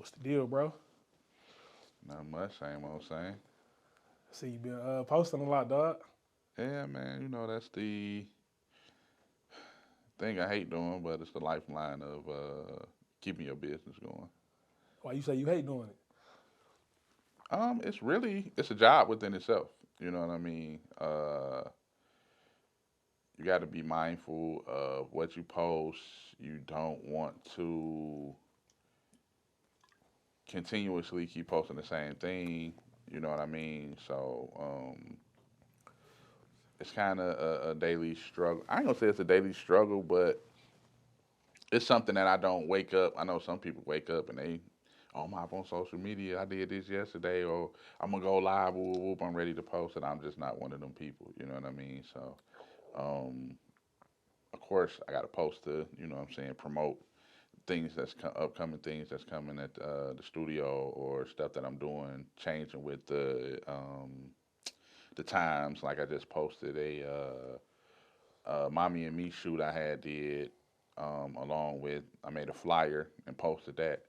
What's the deal, bro? Not much, same old same. See, you been posting a lot, dog. Yeah, man, that's the thing I hate doing, but it's the lifeline of keeping your business going. Why you say you hate doing it? It's a job within itself. You know what I mean? You got to be mindful of what you post. You don't want to continuously keep posting the same thing. You know what I mean? So it's kind of a daily struggle. I ain't gonna say it's a daily struggle, but it's something that I don't wake up. I know some people wake up and they, oh, I'm up on social media. I did this yesterday, or I'm gonna go live. Whoop, whoop, whoop, I'm ready to post it. I'm just not one of them people. You know what I mean? So, um, of course, I got to post to, what I'm saying, promote things upcoming things that's coming at the studio or stuff that I'm doing, changing with the times. Like I just posted a mommy and me shoot I had did, along with I made a flyer and posted that,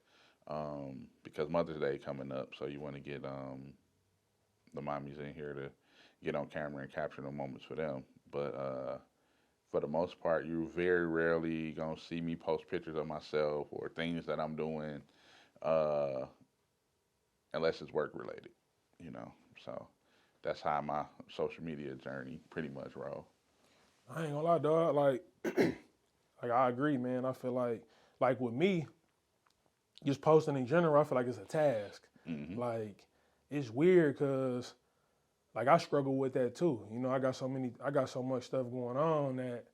because Mother's Day coming up, so you want to get the mommies in here to get on camera and capture the moments for them. But for the most part, you very rarely gonna see me post pictures of myself or things that I'm doing, uh, unless it's work related. You know, so that's how my social media journey pretty much roll. I ain't gonna lie, dog. Like I agree, man. I feel like with me, just posting in general, I feel like it's a task. Hmm. Like it's weird because like I struggle with that too. You know, I got so much stuff going on that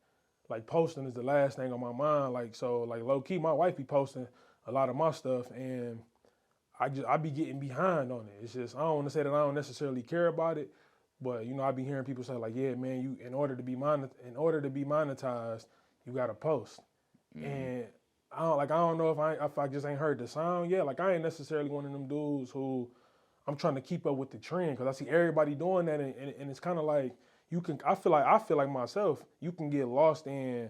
like posting is the last thing on my mind. Like so, like low key, my wife be posting a lot of my stuff, and I be getting behind on it. It's just I don't want to say that I don't necessarily care about it, but I be hearing people say like, yeah, man, you in order to be monetized, you gotta post. Hmm. And I don't know if I just ain't heard the sound yet. Like I ain't necessarily one of them dudes who I'm trying to keep up with the trend because I see everybody doing that, and it's kind of like you can. I feel like myself. You can get lost in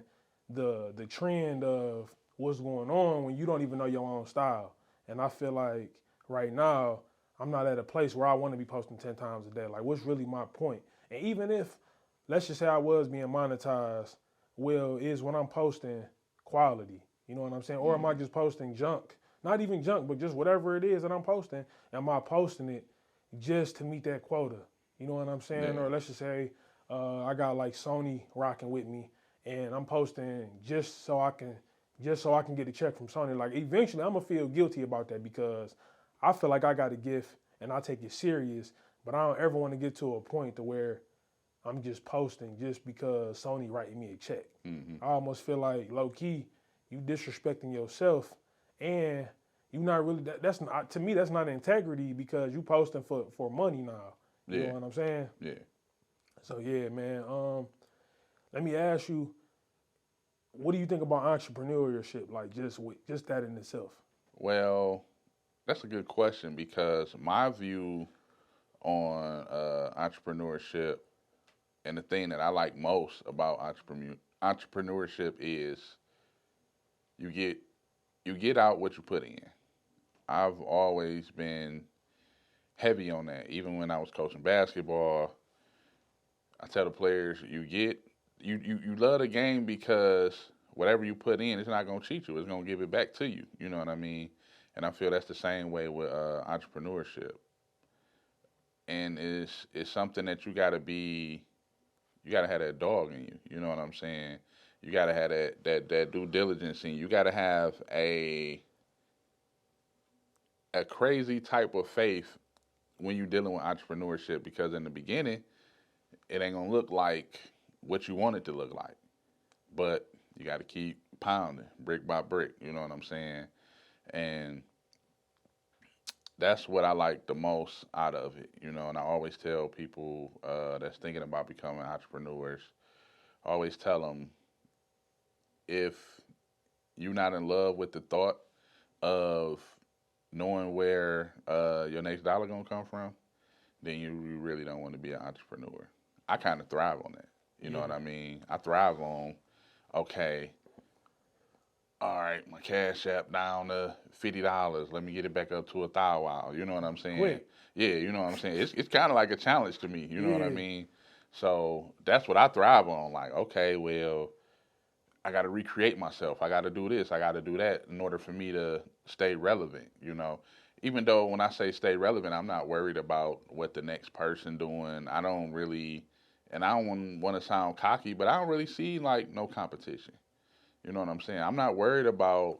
the trend of what's going on when you don't even know your own style. And I feel like right now I'm not at a place where I want to be posting 10 times a day. Like, what's really my point? And even if, let's just say I was being monetized, well, is when I'm posting quality. You know what I'm saying? Or am I Hmm. just posting junk? Not even junk, but just whatever it is that I'm posting. Am I posting it just to meet that quota? You know what I'm saying? Yeah. Or let's just say I got like Sony rocking with me, and I'm posting just so I can get a check from Sony. Like eventually, I'm gonna feel guilty about that because I feel like I got a gift and I take it serious, but I don't ever want to get to a point to where I'm just posting just because Sony writing me a check. Hmm. I almost feel like low key, you disrespecting yourself, and you not really that's not to me that's not integrity because you posting for money now. You know Yeah. what I'm saying? Yeah. So yeah, man. Let me ask you, what do you think about entrepreneurship? Like just that in itself. Well, that's a good question because my view on entrepreneurship and the thing that I like most about entrepreneurship is you get you get out what you put in. I've always been heavy on that. Even when I was coaching basketball, I tell the players you love the game because whatever you put in, it's not gonna cheat you. It's gonna give it back to you. You know what I mean? And I feel that's the same way with entrepreneurship. And it's something that you gotta have that dog in you. You know what I'm saying? You gotta have that due diligence in you. You gotta have a crazy type of faith when you're dealing with entrepreneurship because in the beginning it ain't gonna look like what you want it to look like. But you gotta keep pounding brick by brick, you know what I'm saying? And that's what I like the most out of it, and I always tell people that's thinking about becoming entrepreneurs, I always tell them if you're not in love with the thought of knowing where your next dollar gonna come from, then you really don't want to be an entrepreneur. I kind of thrive on that. You know what Yeah. I mean? I thrive on, okay, all right, my cash app down to $50. Let me get it back up to $1,000. You know what I'm saying? Quick. Yeah, you know what I'm saying. It's kind of like a challenge to me. You know what I Yeah. mean? So that's what I thrive on. Like, okay, well, I got to recreate myself. I got to do this. I got to do that in order for me to stay relevant. Even though when I say stay relevant, I'm not worried about what the next person doing. I don't really, and I don't want to sound cocky, but I don't really see like no competition. You know what I'm saying? I'm not worried about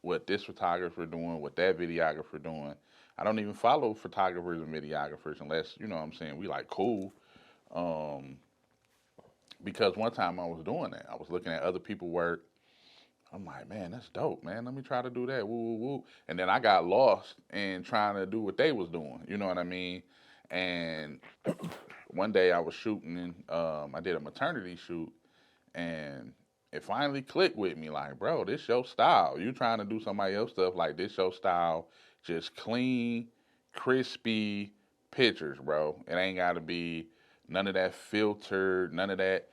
what this photographer doing, what that videographer doing. I don't even follow photographers and videographers unless, you know what I'm saying, we like cool. Um, because one time I was doing that. I was looking at other people work. I'm like, man, that's dope, man. Let me try to do that. Woo, woo, woo. And then I got lost in trying to do what they was doing. You know what I mean? And one day I was shooting, and I did a maternity shoot, and it finally clicked with me. Like, bro, this your style. You trying to do somebody else stuff like this your style? Just clean, crispy pictures, bro. It ain't got to be none of that filtered, none of that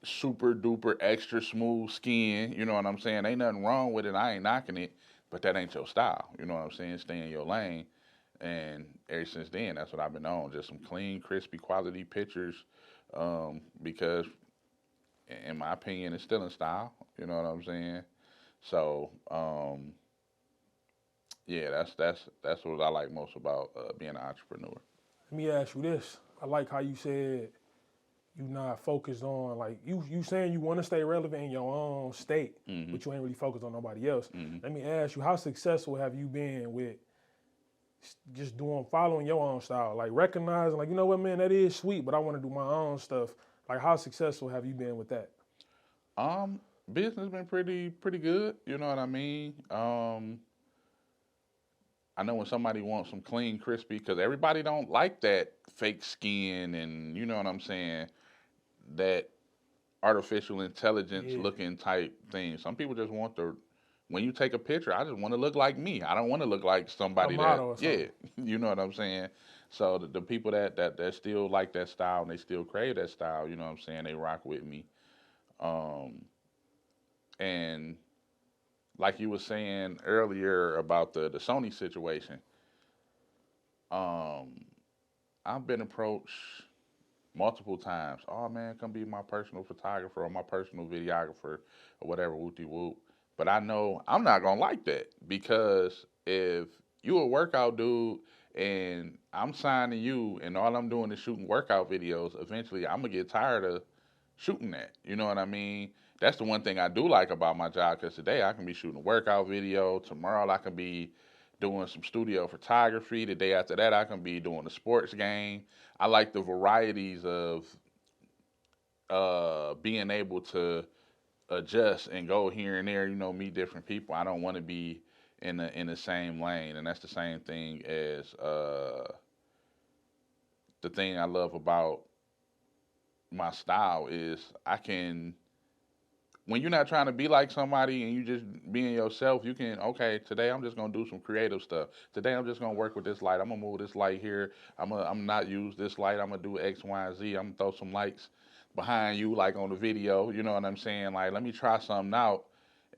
super duper extra smooth skin. You know what I'm saying? Ain't nothing wrong with it. I ain't knocking it, but that ain't your style. You know what I'm saying? Stay in your lane. And ever since then, that's what I've been on. Just some clean, crispy, quality pictures. Because in my opinion, it's still in style. You know what I'm saying? So, yeah, that's what I like most about being an entrepreneur. Let me ask you this. I like how you said you not focused on like you saying you want to stay relevant in your own state, Hmm. but you ain't really focused on nobody else. Hmm. Let me ask you, how successful have you been with just doing following your own style, like recognizing like you know what man that is sweet, but I want to do my own stuff. Like how successful have you been with that? Um, Business been pretty good. You know what I mean? I know when somebody wants some clean, crispy, because everybody don't like that fake skin and you know what I'm saying, that artificial intelligence Yeah, looking type thing. Some people just want the when you take a picture, I just want to look like me. I don't want to look like a somebody that model or yeah, something. you know what I'm saying. So the people that still like that style and they still crave that style, you know what I'm saying, they rock with me. Um, and like you were saying earlier about the Sony situation, um, I've been approached multiple times. Oh man, come be my personal photographer or my personal videographer or whatever, whoopty whoop. But I know I'm not gonna like that because if you a workout dude and I'm signing you and all I'm doing is shooting workout videos, eventually I'm gonna get tired of shooting that. You know what I mean? That's the one thing I do like about my job because today I can be shooting a workout video. Tomorrow I can be doing some studio photography. The day after that I can be doing a sports game. I like the varieties of being able to adjust and go here and there, meet different people. I don't want to be in the same lane, and that's the same thing as the thing I love about my style is I can when you're not trying to be like somebody and you just being yourself, you can okay. Today I'm just gonna do some creative stuff. Today I'm just gonna work with this light. I'm gonna move this light here. I'm not use this light. I'm gonna do X, Y, and Z. I'm gonna throw some lights behind you, like on the video. You know what I'm saying? Like let me try something out,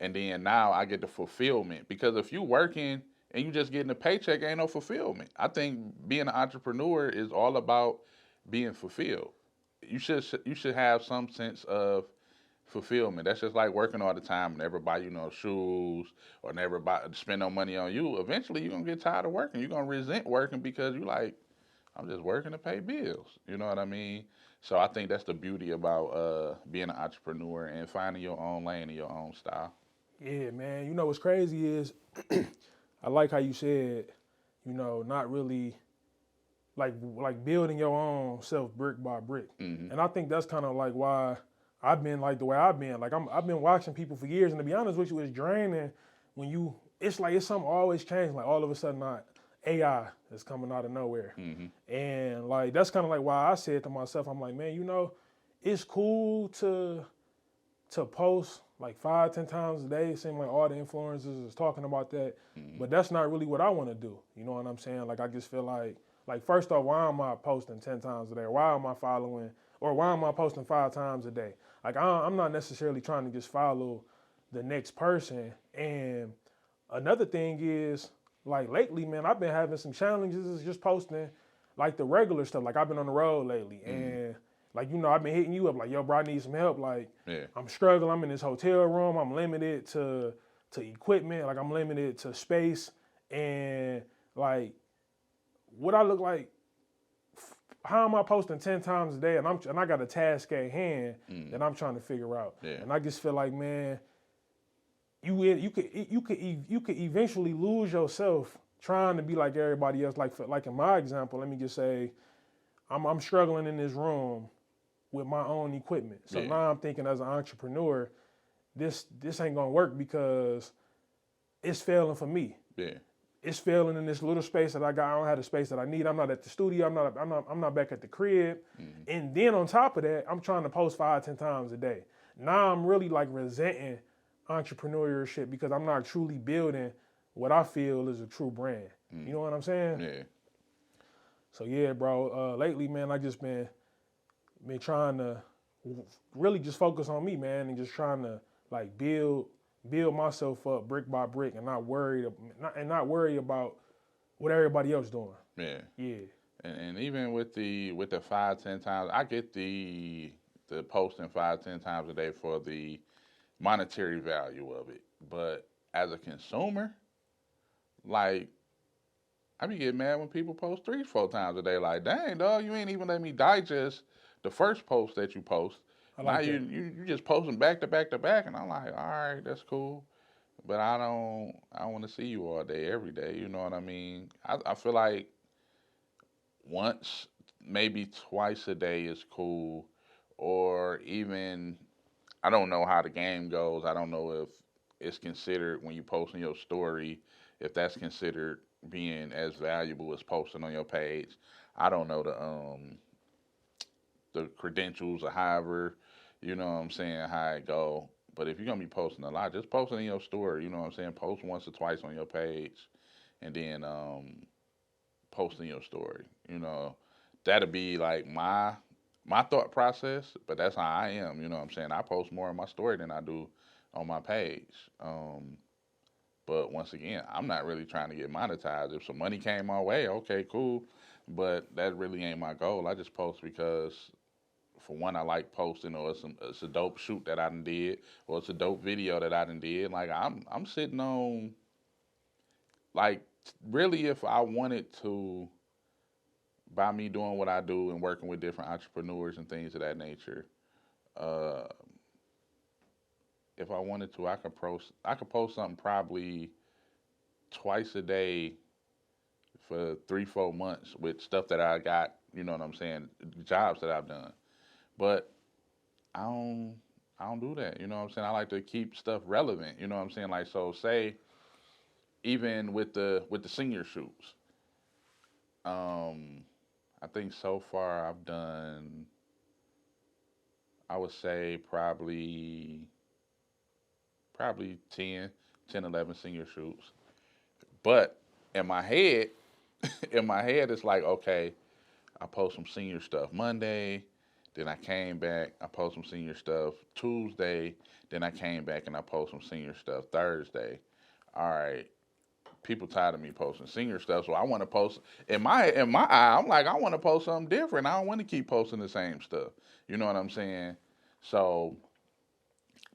and then now I get the fulfillment. Because if you working and you just getting a paycheck, ain't no fulfillment. I think being an entrepreneur is all about being fulfilled. You should have some sense of fulfillment. That's just like working all the time and never buy shoes or never spend no money on you. Eventually, you're gonna get tired of working. You're gonna resent working because you like I'm just working to pay bills. You know what I mean? So I think that's the beauty about being an entrepreneur and finding your own lane and your own style. Yeah, man. You know what's crazy is I like how you said, not really like building your own self brick by brick. Hmm. And I think that's kind of like why I've been like the way I've been. Like I've been watching people for years, and to be honest with you, it's draining when you. It's like it's something always changing. Like all of a sudden, not AI is coming out of nowhere, Hmm. and like that's kind of like why I said to myself, I'm like, man, it's cool to post like 5, 10 times a day. It seems like all the influencers is talking about that, Hmm. but that's not really what I want to do. You know what I'm saying? Like I just feel like first off, why am I posting 10 times a day? Why am I following or why am I posting 5 times a day? Like I'm not necessarily trying to just follow the next person. And another thing is, like lately, man, I've been having some challenges just posting like the regular stuff. Like I've been on the road lately, and like I've been hitting you up like, yo, bro, I need some help. Like Yeah. I'm struggling. I'm in this hotel room. I'm limited to equipment. Like I'm limited to space, and like what I look like. How am I posting 10 times a day, and I got a task at hand that I'm trying to figure out. Yeah. And I just feel like, man, you could eventually lose yourself trying to be like everybody else. Like in my example, let me just say, I'm struggling in this room with my own equipment. So now I'm thinking as an entrepreneur, this ain't gonna work because it's failing for me. Yeah. It's failing in this little space that I got. I don't have the space that I need. I'm not at the studio. I'm not back at the crib. And then on top of that, I'm trying to post 5-10 times a day. Now I'm really like resenting entrepreneurship because I'm not truly building what I feel is a true brand. You know what I'm saying? Yeah. So yeah, bro. Lately, man, I just been trying to really just focus on me, man, and just trying to like build myself up brick by brick, and not worry about what everybody else doing. Yeah. Yeah. And even with the 5-10 times, I get the posting 5-10 times a day for the monetary value of it. But as a consumer, like I be getting mad when people post 3-4 times a day. Like, dang, dog, you ain't even let me digest the first post that you post. Now you just posting back to back to back, and I'm like, all right, that's cool, but I don't want to see you all day, every day. You know what I mean? I feel like once, maybe twice a day is cool, or even I don't know how the game goes. I don't know if it's considered when you post in your story, if that's considered being as valuable as posting on your page. I don't know the credentials or however, you know what I'm saying, how it go. But if you're going to be posting a lot, just post it in your story, you know what I'm saying? Post once or twice on your page, and then post in your story. You know, that'll be like my thought process, but that's how I am, you know what I'm saying? I post more on my story than I do on my page. But once again, I'm not really trying to get monetized. If some money came my way, okay, cool. But that really ain't my goal. I just post because, for one, I like posting, or it's a dope shoot that I done did, or it's a dope video that I done did. Like I'm sitting on, like, really, if I wanted to, by me doing what I do and working with different entrepreneurs and things of that nature, if I wanted to, I could post something probably twice a day for 3-4 months with stuff that I got. You know what I'm saying? Jobs that I've done. But I don't do that. You know what I'm saying? I like to keep stuff relevant. You know what I'm saying? Like, so say, even with the senior shoots, I think so far I've done, I would say probably 10, 11 senior shoots. But in my head, it's like, okay, I post some senior stuff Monday. Then I came back, I post some senior stuff Tuesday. Then I came back and I post some senior stuff Thursday. All right, people tired of me posting senior stuff, so I want to post. In my eye, I'm like, I want to post something different. I don't want to keep posting the same stuff. You know what I'm saying? So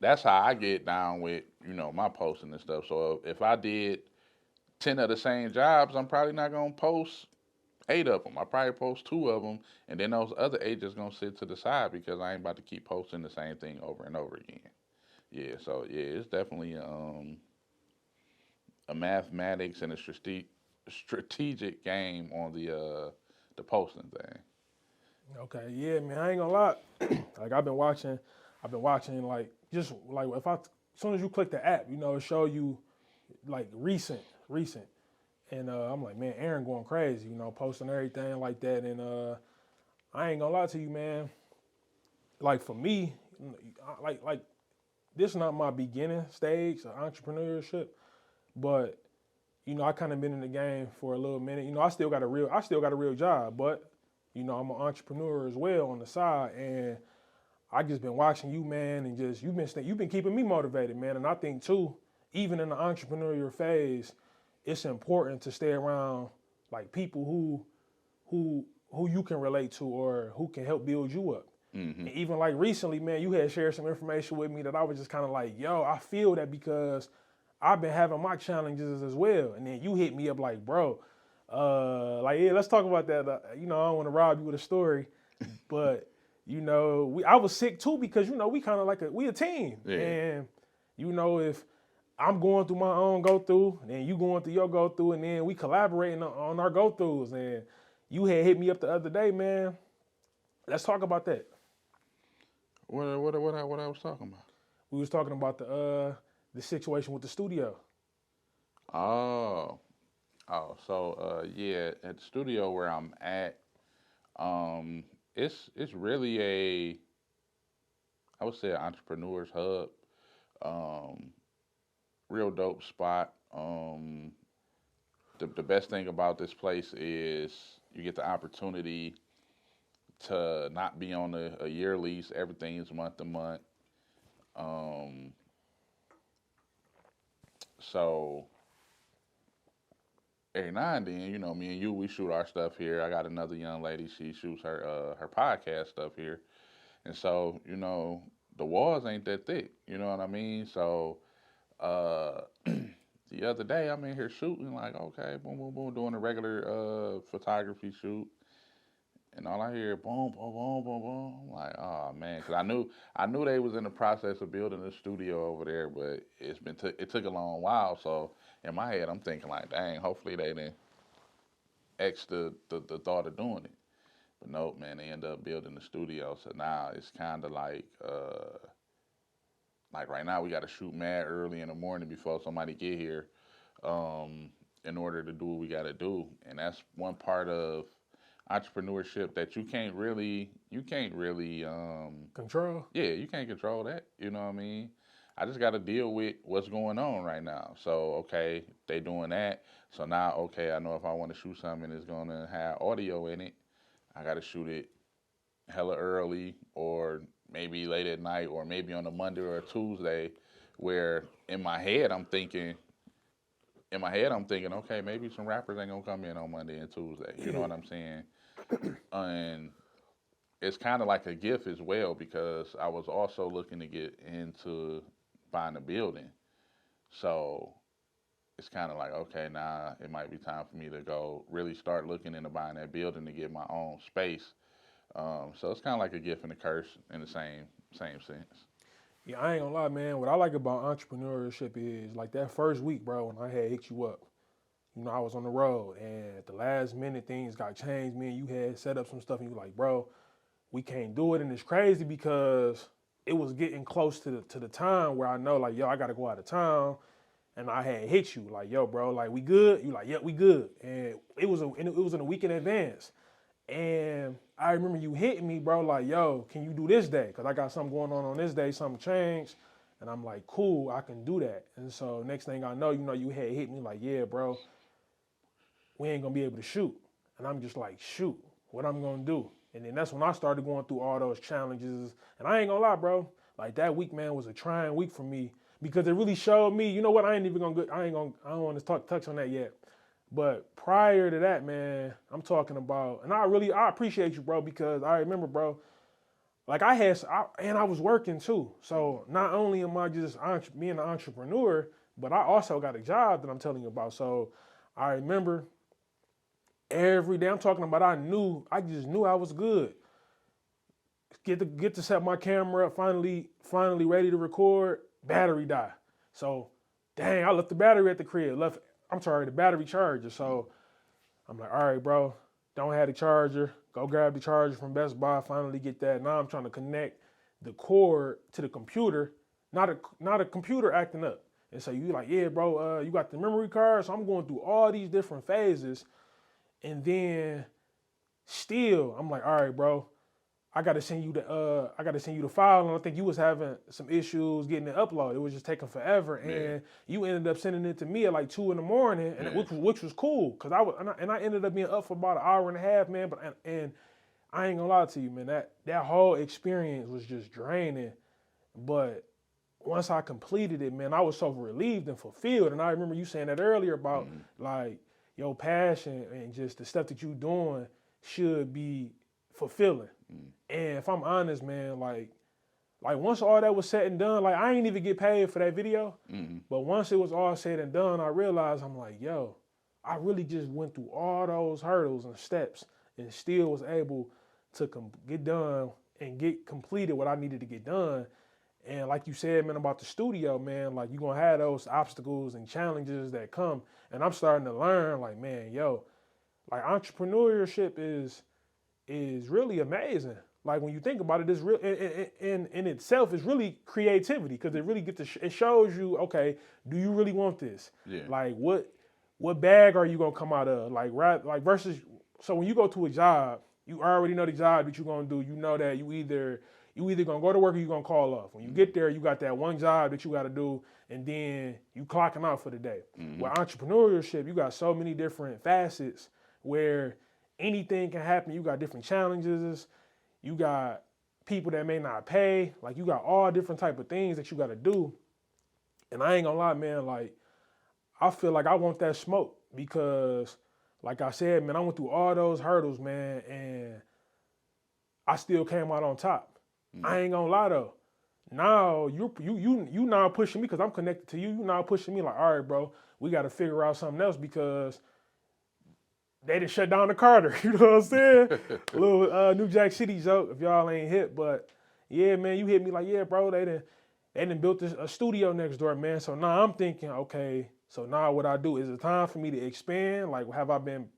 that's how I get down with, my posting and stuff. So if I did 10 of the same jobs, I'm probably not gonna post 8 of them. I probably post 2 of them, and then those other 8 just gonna sit to the side because I ain't about to keep posting the same thing over and over again. Yeah, so yeah, it's definitely a mathematics and a strategic game on the posting thing. Okay, yeah, man, I ain't gonna lie. Like I've been watching like just like as soon as you click the app, it show you like recent. And I'm like, man, Aaron going crazy, posting everything like that. And I ain't gonna lie to you, man. Like for me, like this is not my beginning stage of entrepreneurship, but I kind of been in the game for a little minute. I still got a real job, but I'm an entrepreneur as well on the side, and I just been watching you, man, and just you've been keeping me motivated, man. And I think too, even in the entrepreneurial phase, it's important to stay around like people who you can relate to or who can help build you up. Mm-hmm. And even like recently, man, you had shared some information with me that I was just kind of like, yo, I feel that because I've been having my challenges as well. And then you hit me up like, bro, like, yeah, let's talk about that. You know, I don't want to rob you with a story, but you know, I was sick too because, you know, we kind of like we a team. Yeah. And, you know, if I'm going through my own go-through, and then you going through your go-through, and then we collaborating on our go-throughs. And you had hit me up the other day, man. Let's talk about that. What I was talking about? We was talking about the situation with the studio. Oh, yeah, at the studio where I'm at, it's really I would say an entrepreneur's hub. Real dope spot. The best thing about this place is you get the opportunity to not be on a year lease. Everything is month to month. So every now and then, you know, me and you, we shoot our stuff here. I got another young lady, she shoots her podcast stuff here. And so, you know, the walls ain't that thick, you know what I mean? So the other day I'm in here shooting, like, okay, boom, boom, boom, doing a regular photography shoot. And all I hear, boom, boom, boom, boom, boom. I'm like, oh man, because I knew they was in the process of building a studio over there, but it took a long while. So in my head, I'm thinking like, dang, hopefully they didn't X the thought of doing it. But nope, man, they end up building the studio. So now it's kind of like right now we got to shoot mad early in the morning before somebody get here, in order to do what we got to do. And that's one part of entrepreneurship that you can't really Control. Yeah, you can't control that, you know what I mean? I just got to deal with what's going on right now. So okay, they doing that, so now okay, I know if I want to shoot something it's going to have audio in it, I got to shoot it hella early or maybe late at night or maybe on a Monday or a Tuesday, where in my head I'm thinking, okay, maybe some rappers ain't gonna come in on Monday and Tuesday. You know what I'm saying? And it's kind of like a gift as well because I was also looking to get into buying a building. So it's kind of like, okay, now it might be time for me to go really start looking into buying that building to get my own space. So it's kind of like a gift and a curse in the same sense. Yeah, I ain't gonna lie, man. What I like about entrepreneurship is like that first week, bro, when I had hit you up. You know, I was on the road, and at the last minute, things got changed. Me and you had set up some stuff, and you were like, bro, we can't do it. And it's crazy because it was getting close to the time where I know, like, yo, I got to go out of town. And I had hit you, like, yo, bro, like, we good? You like, yeah, we good. And it was in a week in advance. And I remember you hitting me, bro, like, yo, can you do this day? Because I got something going on this day, something changed. And I'm like, cool, I can do that. And so next thing I know, you know, you had hit me like, yeah, bro, we ain't going to be able to shoot. And I'm just like, shoot, what I'm going to do? And then that's when I started going through all those challenges. And I ain't going to lie, bro, like that week, man, was a trying week for me because it really showed me, you know what, I don't want to touch on that yet. But prior to that, man, I'm talking about, and I appreciate you, bro, because I remember, bro, like I was working too. So not only am I just being an entrepreneur, but I also got a job that I'm telling you about. So I remember every day I'm talking about, I just knew I was good. Get to set my camera up, finally ready to record, battery die. So, dang, I left the battery at the crib, the battery charger. So I'm like, all right, bro, don't have the charger. Go grab the charger from Best Buy, finally get that. Now I'm trying to connect the cord to the computer, not a computer acting up. And so you like, yeah, bro, you got the memory card. So I'm going through all these different phases. And then still, I'm like, all right, bro, I gotta send you the file, and I think you was having some issues getting it uploaded. It was just taking forever, and you ended up sending it to me at like 2 a.m, and which was cool, cause I ended up being up for about an hour and a half, man. And I ain't gonna lie to you, man. That whole experience was just draining. But once I completed it, man, I was so relieved and fulfilled. And I remember you saying that earlier about like your passion and just the stuff that you doing should be fulfilling. And if I'm honest, man, like once all that was said and done, like I ain't even get paid for that video. But once it was all said and done, I realized I'm like, yo, I really just went through all those hurdles and steps and still was able to get done and get completed what I needed to get done. And like you said, man, about the studio, man, like you're going to have those obstacles and challenges that come. And I'm starting to learn, like, man, yo, like entrepreneurship is really amazing. Like when you think about it, it's real in itself is really creativity because it really it shows you, okay, do you really want this? Yeah. Like what bag are you gonna come out of? Like versus so when you go to a job, you already know the job that you're gonna do. You know that you either gonna go to work or you gonna call off. When you get there, you got that one job that you got to do, and then you clocking out for the day. With entrepreneurship, you got so many different facets where anything can happen. You got different challenges. You got people that may not pay. Like you got all different type of things that you got to do. And I ain't gonna lie, man. Like I feel like I want that smoke because, like I said, man, I went through all those hurdles, man, and I still came out on top. I ain't gonna lie though. Now you now pushing me because I'm connected to you. You now pushing me like, all right, bro, we got to figure out something else because they didn't shut down the Carter. You know what I'm saying? A little New Jack City joke if y'all ain't hit, but yeah, man, you hit me like, yeah, bro, they done built a studio next door, man. So now I'm thinking, okay, so now what I do is it time for me to expand? Like, have I been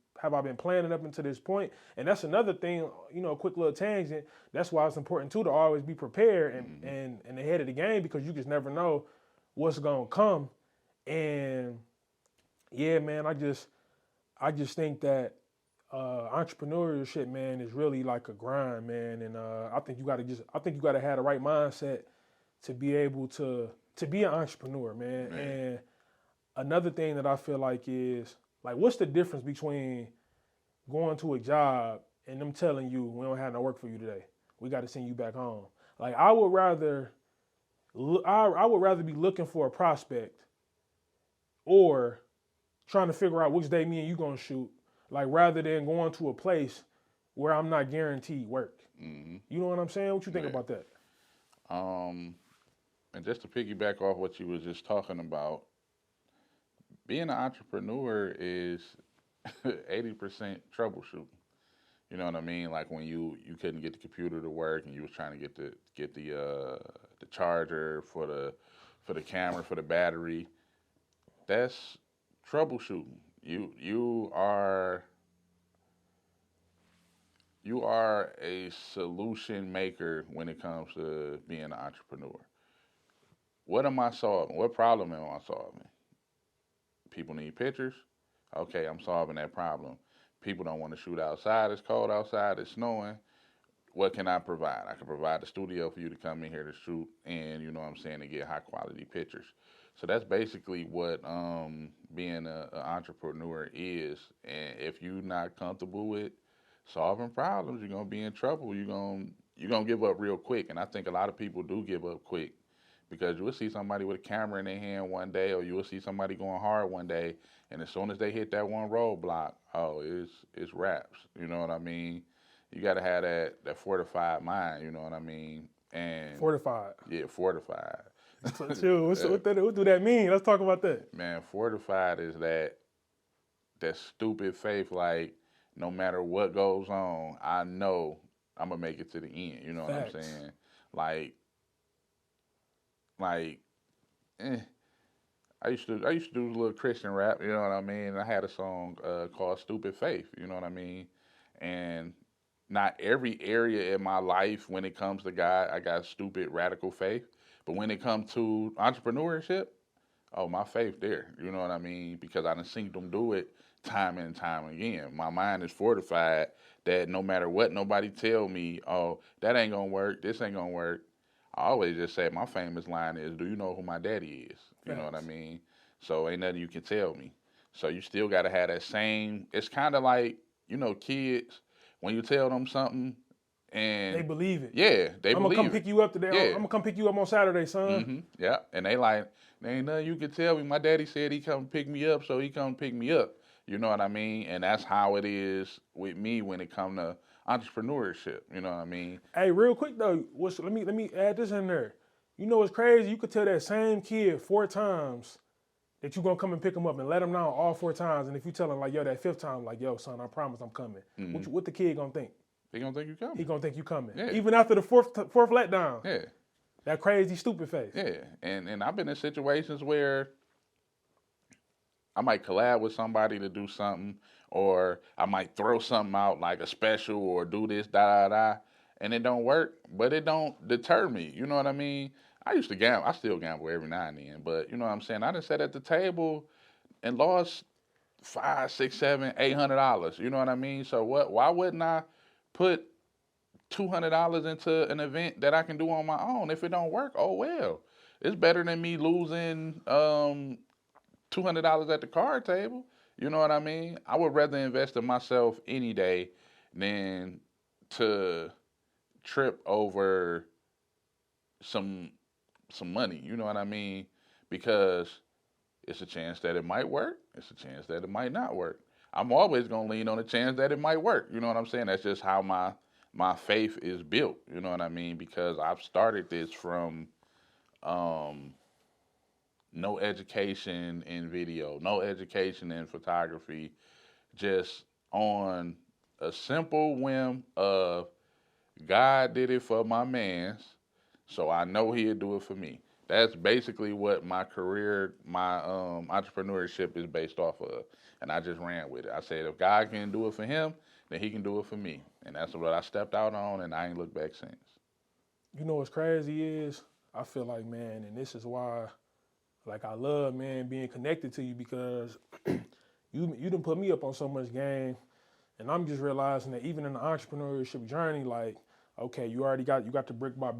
planning up until this point? And that's another thing, you know, a quick little tangent. That's why it's important too to always be prepared and ahead of the game because you just never know what's gonna come. And yeah, man, I just think that entrepreneurship, man, is really like a grind, man. And I think you gotta have the right mindset to be able to be an entrepreneur, man. And another thing that I feel like is like, what's the difference between going to a job and them telling you we don't have no work for you today? We got to send you back home. Like I would rather be looking for a prospect or trying to figure out which day me and you gonna shoot, like rather than going to a place where I'm not guaranteed work. You know what I'm saying? What you think about that? And just to piggyback off what you was just talking about, being an entrepreneur is 80% troubleshooting. You know what I mean? Like when you couldn't get the computer to work and you was trying to get the charger for the camera, for the battery. That's troubleshooting. You are a solution maker when it comes to being an entrepreneur. What am I solving? What problem am I solving? People need pictures. Okay, I'm solving that problem. People don't want to shoot outside. It's cold outside. It's snowing. What can I provide? I can provide a studio for you to come in here to shoot and, you know what I'm saying, to get high quality pictures. So that's basically what being an entrepreneur is. And if you're not comfortable with solving problems, you're gonna be in trouble. You're gonna give up real quick. And I think a lot of people do give up quick because you will see somebody with a camera in their hand one day, or you will see somebody going hard one day, and as soon as they hit that one roadblock, oh, it's wraps. You know what I mean? You got to have that fortified mind. You know what I mean? And Fortified. Yeah, fortified. So, what do that mean? Let's talk about that. Man, fortified is that stupid faith, like no matter what goes on, I know I'm gonna make it to the end. You know Facts. what I'm saying? Like, I used to do a little Christian rap. You know what I mean? I had a song called "Stupid Faith." You know what I mean? And not every area in my life, when it comes to God, I got stupid radical faith. But when it comes to entrepreneurship, oh, my faith there. You know what I mean? Because I done seen them do it time and time again. My mind is fortified that no matter what nobody tell me, oh, that ain't gonna work, this ain't gonna work. I always just say my famous line is, do you know who my daddy is? You know what I mean? So ain't nothing you can tell me. So you still gotta have that same, it's kind of like, you know, kids, when you tell them something And They believe it. yeah, they I'm gonna believe come it. pick you up today. Yeah. I'm gonna come pick you up on Saturday, son. Yeah, and they like, there ain't nothing you can tell me. My daddy said he come pick me up, so he come pick me up. You know what I mean? And that's how it is with me when it come to entrepreneurship. You know what I mean? Hey, real quick though, let me add this in there. You know what's crazy? You could tell that same kid 4 times that you gonna come and pick him up and let him know all 4 times. And if you tell him like, yo, that 5th time, like, yo, son, I promise I'm coming. What the kid gonna think? They gonna think you coming. He gonna think you coming. Yeah. Even after the fourth letdown. Yeah. That crazy stupid face. Yeah, and I've been in situations where I might collab with somebody to do something, or I might throw something out like a special or do this, and it don't work, but it don't deter me. You know what I mean? I used to gamble. I still gamble every now and then, but you know what I'm saying? I done sat at the table and lost $500, $600, $700, $800. You know what I mean? So what? Why wouldn't I put $200 into an event that I can do on my own? If it don't work, oh well. It's better than me losing $200 at the card table. You know what I mean? I would rather invest in myself any day than to trip over some money. You know what I mean? Because it's a chance that it might work. It's a chance that it might not work. I'm always gonna lean on the chance that it might work. You know what I'm saying? That's just how my faith is built. You know what I mean? Because I've started this from no education in video, no education in photography, just on a simple whim of God did it for my mans, so I know he'll do it for me. That's basically what my career, my entrepreneurship is based off of. And I just ran with it. I said, if God can do it for him, then he can do it for me. And that's what I stepped out on, and I ain't looked back since. You know what's crazy is, I feel like, man, and this is why, like, I love, man, being connected to you, because you done put me up on so much game, and I'm just realizing that even in the entrepreneurship journey, like, okay, you got the brick by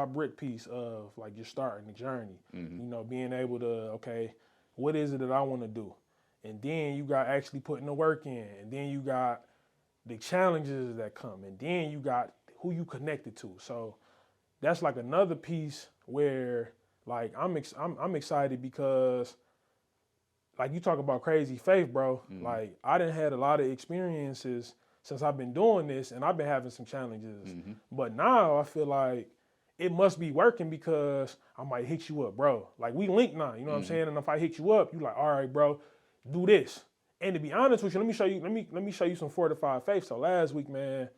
brick piece of like you're starting the journey. Mm-hmm. You know, being able to, okay, what is it that I want to do? And then you got actually putting the work in, and then you got the challenges that come, and then you got who you connected to. So that's like another piece where like I'm excited because like you talk about crazy faith, bro. Mm-hmm. Like I done had a lot of experiences since I've been doing this, and I've been having some challenges. Mm-hmm. But now I feel like it must be working because I might hit you up, bro. Like we link now, you know what I'm saying? And if I hit you up, you like, all right, bro, do this. And to be honest with you, let me show you some fortified faith. So last week, man,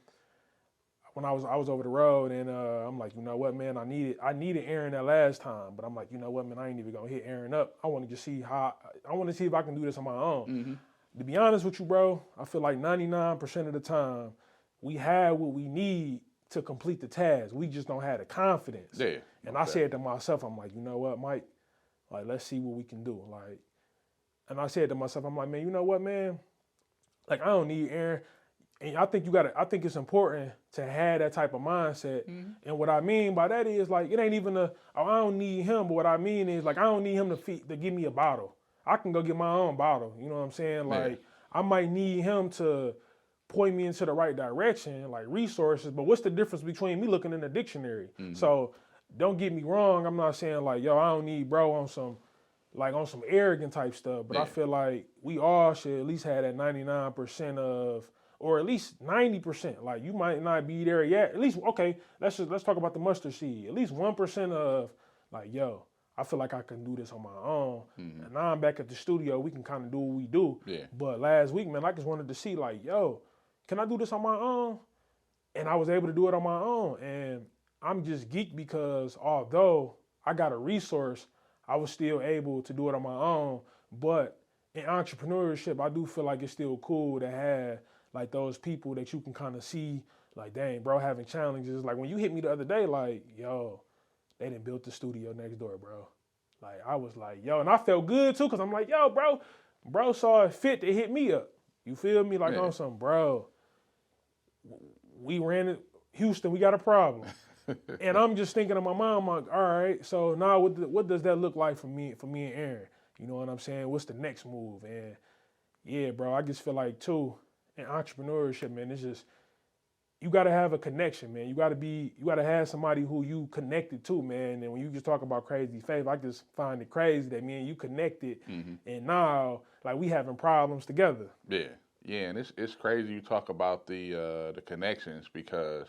when I was over the road, and I'm like, you know what, man, I needed Aaron that last time, but I'm like, you know what, man, I ain't even gonna hit Aaron up. I want to see if I can do this on my own. Mm-hmm. To be honest with you, bro, I feel like 99% of the time we have what we need to complete the task. We just don't have the confidence. Yeah. And I said to myself, I'm like, you know what, Mike, like let's see what we can do. Like, and I said to myself, I'm like, man, you know what, man, like I don't need Aaron. And I think it's important to have that type of mindset. Mm-hmm. And what I mean by that is like, it ain't even I don't need him, but what I mean is like, I don't need him to give me a bottle. I can go get my own bottle. You know what I'm saying? Like, I might need him to point me into the right direction, like resources, but what's the difference between me looking in the dictionary? Mm-hmm. So don't get me wrong. I'm not saying like, yo, I don't need bro on some arrogant type stuff, but I feel like we all should at least have that 99% of, or at least 90%. Like you might not be there yet. At least, okay, let's talk about the mustard seed. At least 1% of like, yo, I feel like I can do this on my own. Mm-hmm. And now I'm back at the studio. We can kind of do what we do. Yeah. But last week, man, I just wanted to see like, yo, can I do this on my own? And I was able to do it on my own. And I'm just geeked because although I got a resource, I was still able to do it on my own. But in entrepreneurship, I do feel like it's still cool to have like those people that you can kind of see like, dang, bro, having challenges. Like when you hit me the other day, like, yo, they done built the studio next door, bro. Like, I was like, yo, and I felt good, too, because I'm like, yo, bro saw it fit to hit me up. You feel me? Like, on some, bro, we ran it, Houston, we got a problem. And I'm just thinking in my mind, I'm like, all right, so now what does that look like for me and Aaron? You know what I'm saying? What's the next move? And, yeah, bro, I just feel like, too, in entrepreneurship, man, it's just, you got to have a connection, man. You got to have somebody who you connected to, man. And when you just talk about Crazy Faith, I just find it crazy that me and you connected, and now like we having problems together. Yeah, yeah, and it's crazy you talk about the connections because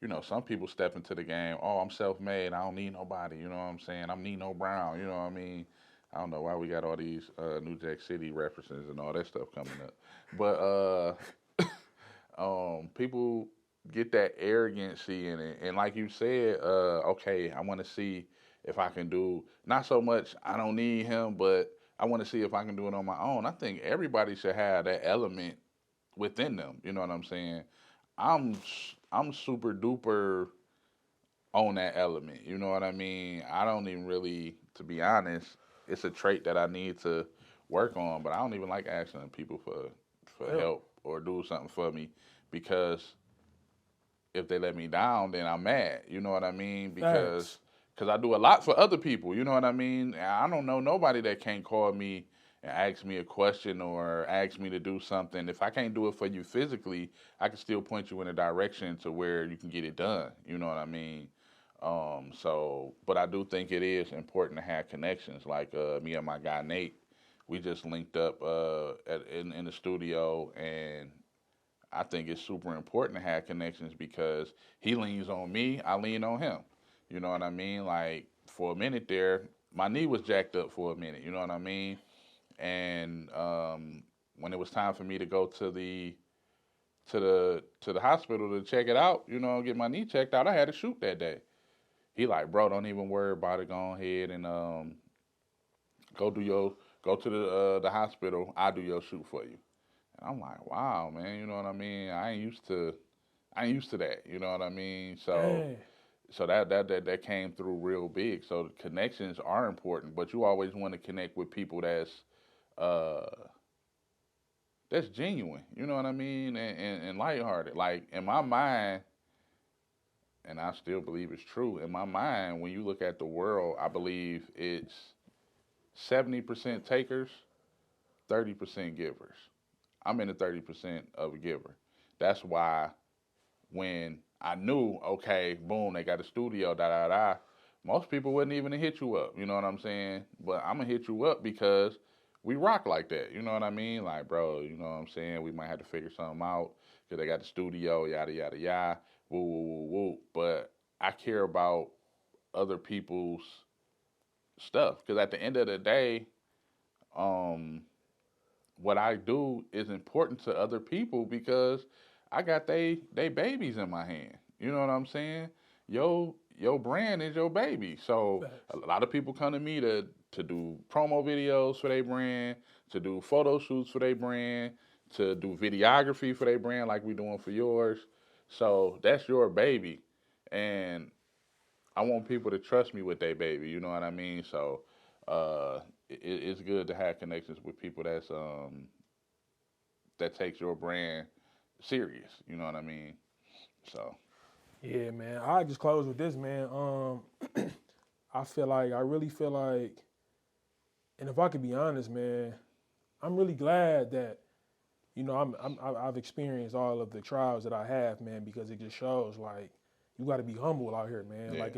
you know some people step into the game. Oh, I'm self-made. I don't need nobody. You know what I'm saying? I'm Nino Brown. You know what I mean? I don't know why we got all these New Jack City references and all that stuff coming up, but people get that arrogancy in it, and like you said, okay, I want to see if I can do not so much. I don't need him, but I want to see if I can do it on my own. I think everybody should have that element within them. You know what I'm saying? I'm I'm super duper on that element. You know what I mean? I don't even really, to be honest, it's a trait that I need to work on. But I don't even like asking people for Yeah. help or do something for me because if they let me down, then I'm mad. You know what I mean? Facts. Because I do a lot for other people. You know what I mean? And I don't know nobody that can't call me and ask me a question or ask me to do something. If I can't do it for you physically, I can still point you in a direction to where you can get it done. You know what I mean? But I do think it is important to have connections. Like me and my guy Nate, we just linked up in the studio, and I think it's super important to have connections because he leans on me, I lean on him. You know what I mean? Like for a minute there, my knee was jacked up for a minute. You know what I mean? And when it was time for me to go to the hospital to check it out, you know, get my knee checked out, I had to shoot that day. He like, bro, don't even worry about it. Go ahead and go do your go to the hospital. I'll do your shoot for you. And I'm like, wow, man, you know what I mean? I ain't used to that, you know what I mean? Dang. So that came through real big. So the connections are important, but you always want to connect with people uh that's genuine, you know what I mean? And lighthearted. Like in my mind, and I still believe it's true, in my mind, when you look at the world, I believe it's 70% takers, 30% givers. I'm in the 30% of a giver. That's why when I knew, okay, boom, they got a studio, da da da, most people wouldn't even hit you up. You know what I'm saying? But I'm gonna hit you up because we rock like that. You know what I mean? Like, bro, you know what I'm saying? We might have to figure something out because they got the studio, yada yada yada, woo woo woo woo. But I care about other people's stuff because at the end of the day, um, what I do is important to other people because I got they babies in my hand. You know what I'm saying? Your brand is your baby. So a Facts. lot of people come to me to do promo videos for their brand, to do photo shoots for their brand, to do videography for their brand like we doing for yours. So that's your baby. And I want people to trust me with their baby, you know what I mean? So it's good to have connections with people that takes your brand serious. You know what I mean? So Yeah, man. I just close with this, man. I really feel like, and if I could be honest, man, I'm really glad that I've experienced all of the trials that I have, man, because it just shows like you got to be humble out here, man. yeah, Like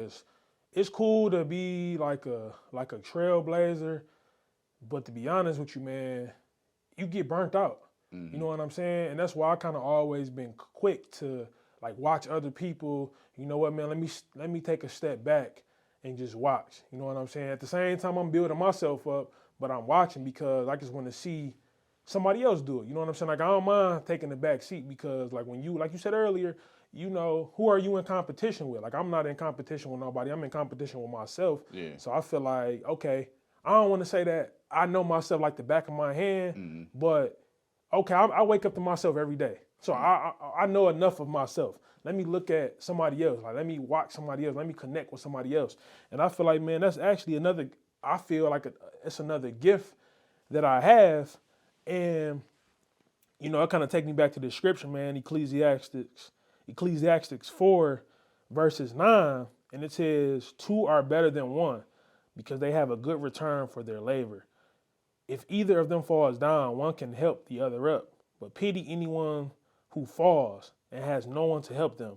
it's cool to be like a trailblazer, but to be honest with you, man, you get burnt out. You hmm know what I'm saying? And that's why I kind of always been quick to like watch other people. You know what, man? Let me take a step back and just watch. You know what I'm saying? At the same time, I'm building myself up, but I'm watching because I just want to see somebody else do it. You know what I'm saying? Like I don't mind taking the back seat because like when you like you said earlier, you know, who are you in competition with? Like I'm not in competition with nobody. I'm in competition with myself. yeah, So I feel like, okay, I don't want to say that I know myself like the back of my hand, hmm but okay, I wake up to myself every day. So I know enough of myself. Let me look at somebody else. Like let me watch somebody else. Let me connect with somebody else. And I feel like, man, that's actually another. I feel like it's another gift that I have, and it kind of take me back to the scripture, man. Ecclesiastes 4, verses 9, and it says, "Two are better than one, because they have a good return for their labor. If either of them falls down, one can help the other up. But pity anyone who falls and has no one to help them.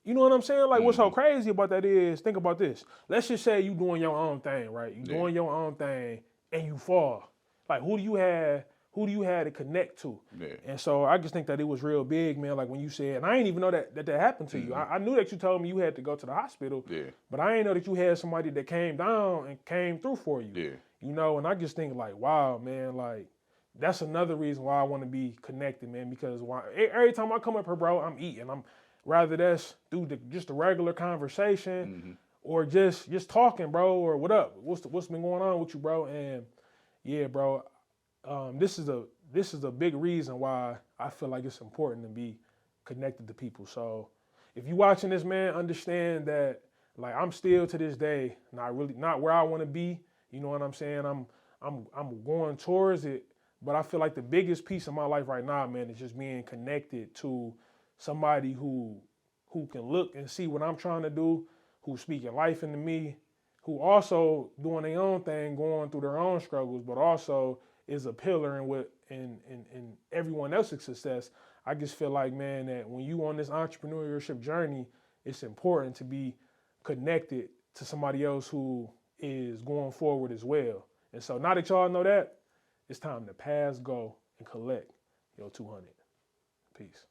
You know what I'm saying? Like, what's so Mhm. crazy about that is, think about this. Let's just say you doing your own thing, right? You Yeah. doing your own thing and you fall. Like, who do you have? Who do you have to connect to? Yeah. And so I just think that it was real big, man. Like when you said, and I didn't even know that happened to you. I knew that you told me you had to go to the hospital, Yeah. but I didn't know that you had somebody that came down and came through for you. Yeah. You know, and I just think like, wow, man, like that's another reason why I want to be connected, man. Because every time I come up here, bro, I'm eating. I'm rather that's through just a regular conversation or just talking, bro, or what up? What's been going on with you, bro? And yeah, bro, this is a big reason why I feel like it's important to be connected to people. So if you watching this, man, understand that like I'm still to this day not where I want to be. You know what I'm saying? I'm going towards it, but I feel like the biggest piece of my life right now, man, is just being connected to somebody who can look and see what I'm trying to do, who's speaking life into me, who also doing their own thing, going through their own struggles, but also is a pillar in everyone else's success. I just feel like, man, that when you on this entrepreneurship journey, it's important to be connected to somebody else who is going forward as well. And so now that y'all know that, it's time to pass, go, and collect your 200. Peace.